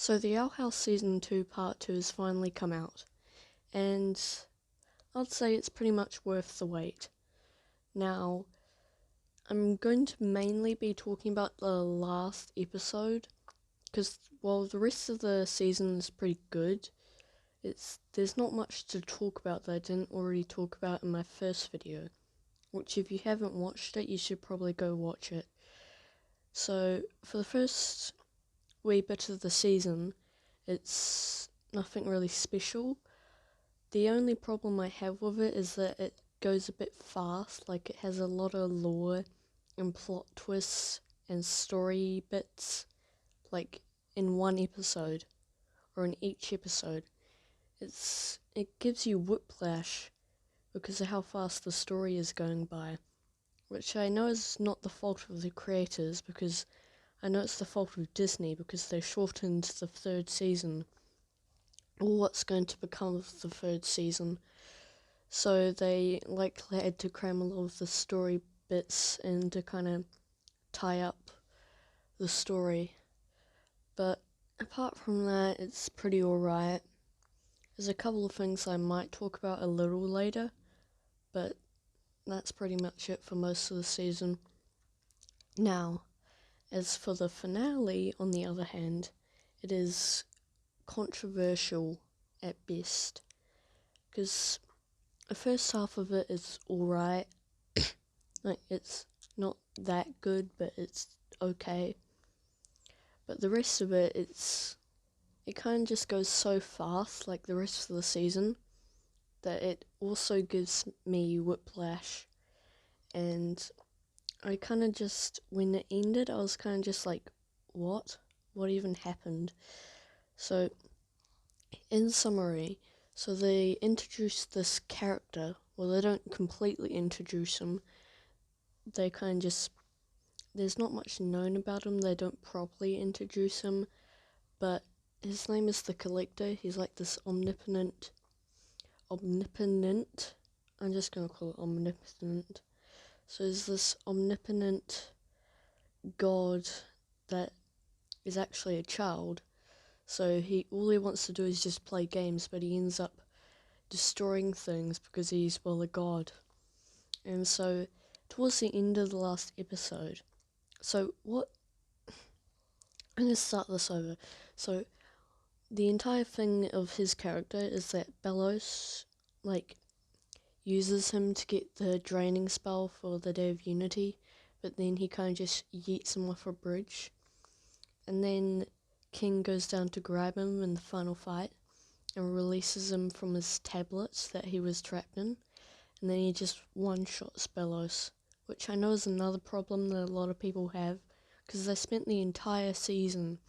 So the Owl House Season 2 Part 2 has finally come out, and I'd say it's pretty much worth the wait. Now, I'm going to mainly be talking about the last episode, because while the rest of the season is pretty good, there's not much to talk about that I didn't already talk about in my first video, which if you haven't watched it, you should probably go watch it. So, for the first wee bit of the season, it's nothing really special. The only problem I have with it is that it goes a bit fast, like it has a lot of lore and plot twists and story bits, like in one episode, or in each episode. It gives you whiplash because of how fast the story is going by, which I know is not the fault of the creators, because I know it's the fault of Disney because they shortened the third season, or what's going to become of the third season. So they likely had to cram a lot of the story bits in to kind of tie up the story. But apart from that, it's pretty alright. There's a couple of things I might talk about a little later, but that's pretty much it for most of the season. Now, as for the finale, on the other hand, it is controversial at best, because the first half of it is alright. Like, it's not that good, but it's okay. But the rest of it, it kind of just goes so fast, like the rest of the season, that it also gives me whiplash. And I kind of just, when it ended, I was kind of just like, what? What even happened? So, in summary, so they introduced this character. Well, they don't completely introduce him. They kind of just, there's not much known about him. They don't properly introduce him, but his name is the Collector. He's like this omnipotent, I'm just going to call it omnipotent. So there's this omnipotent god that is actually a child. So all he wants to do is just play games, but he ends up destroying things because he's, well, a god. And so towards the end of the last episode, I'm going to start this over. So the entire thing of his character is that Bellows, uses him to get the draining spell for the Day of Unity, but then he kind of just yeets him off a bridge. And then King goes down to grab him in the final fight and releases him from his tablets that he was trapped in. And then he just one-shots Bellows, which I know is another problem that a lot of people have, because they spent the entire season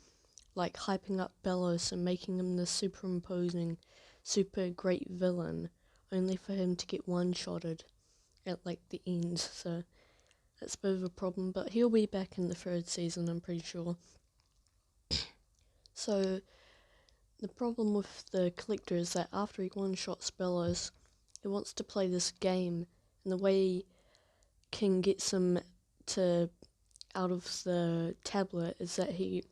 hyping up Bellows and making him the superimposing, super great villain, only for him to get one-shotted at the end. So that's a bit of a problem, but he'll be back in the third season, I'm pretty sure. So the problem with the Collector is that after he one-shots Bellows, he wants to play this game, and the way King gets him out of the tablet is that he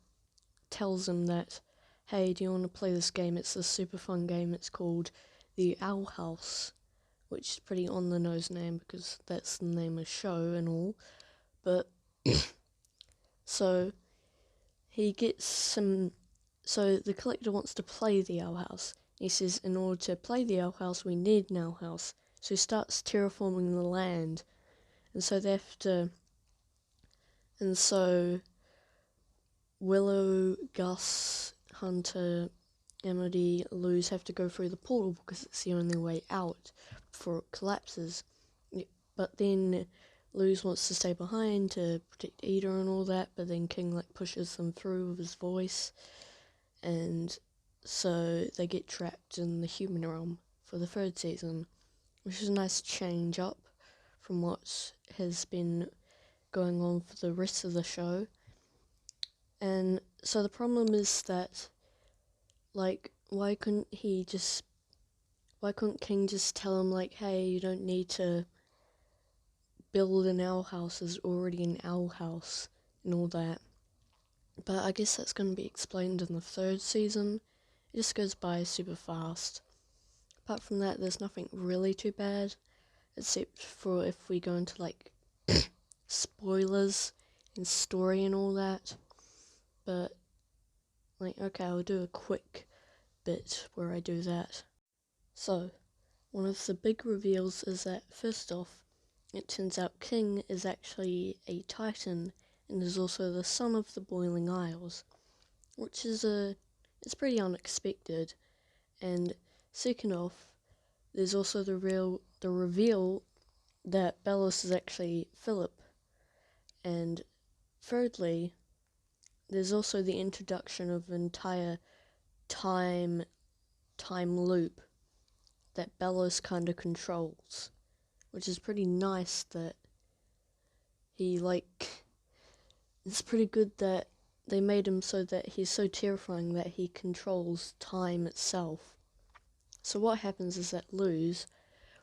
tells him that, hey, do you want to play this game? It's a super fun game. It's called The Owl House, which is pretty on the nose name because that's the name of the show and all. But so the Collector wants to play the Owl House. He says in order to play the Owl House, we need an Owl House. So he starts terraforming the land. And so they have to... And so Willow, Gus, Hunter, Amity, Luz have to go through the portal because it's the only way out before it collapses. But then Luz wants to stay behind to protect Ida and all that, but then King pushes them through with his voice, and so they get trapped in the human realm for the third season, which is a nice change up from what has been going on for the rest of the show. And so the problem is that, why couldn't King just tell him, hey, you don't need to build an owl house, there's already an owl house, and all that. But I guess that's going to be explained in the third season. It just goes by super fast. Apart from that, there's nothing really too bad, except for if we go into like spoilers and story and all that. But like, okay, I'll do a quick bit where I do that. So, one of the big reveals is that, first off, it turns out King is actually a Titan and is also the son of the Boiling Isles, which is it's pretty unexpected. And second off, there's also the reveal that Bellos is actually Philip. And thirdly, there's also the introduction of an entire time loop that Bellos kind of controls, which is pretty nice that he, like, it's pretty good that they made him so that he's so terrifying that he controls time itself. So what happens is that Luz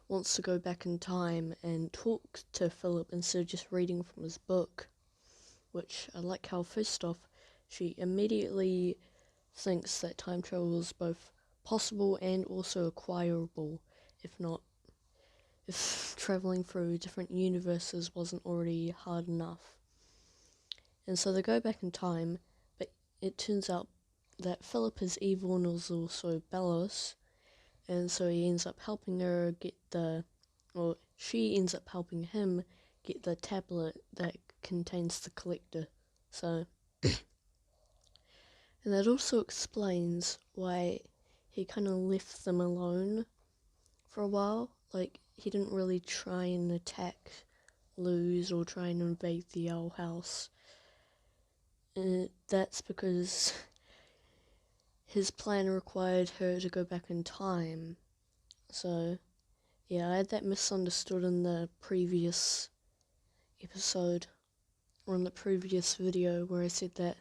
wants to go back in time and talk to Philip instead of just reading from his book, which I like how, first off, she immediately thinks that time travel is both possible and also acquirable, if traveling through different universes wasn't already hard enough. And so they go back in time, but it turns out that Philip is evil and is also Bellos, and so he ends up helping her get she ends up helping him get the tablet that contains the collector. So, and that also explains why he kind of left them alone for a while. Like, he didn't really try and attack Luz or try and invade the Owl House. And that's because his plan required her to go back in time. So, yeah, I had that misunderstood in the previous episode, or in the previous video, where I said that,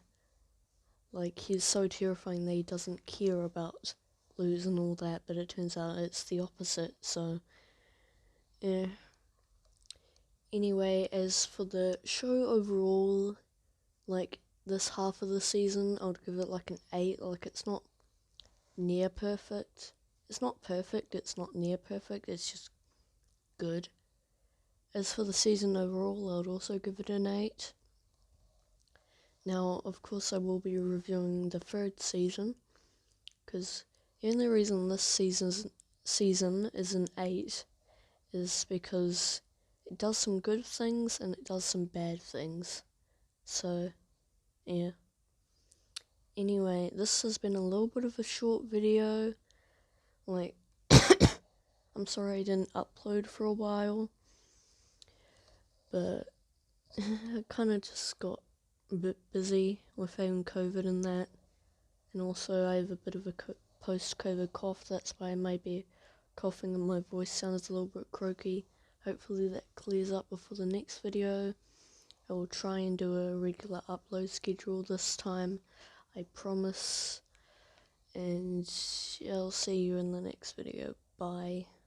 like, he's so terrifying that he doesn't care about Luz and all that, but it turns out it's the opposite, so, yeah. Anyway, as for the show overall, like, this half of the season, I would give it like an 8, like, it's not near perfect. It's not perfect, it's not near perfect, it's just good. As for the season overall, I would also give it an 8. Now, of course, I will be reviewing the third season, because the only reason this season is an 8 is because it does some good things and it does some bad things. So, yeah. Anyway, this has been a little bit of a short video. Like, I'm sorry I didn't upload for a while, but I kind of just got a bit busy with having COVID and that, and also I have a bit of a post-COVID cough, that's why I might be coughing and my voice sounds a little bit croaky. Hopefully that clears up before the next video. I will try and do a regular upload schedule this time, I promise, and I'll see you in the next video. Bye.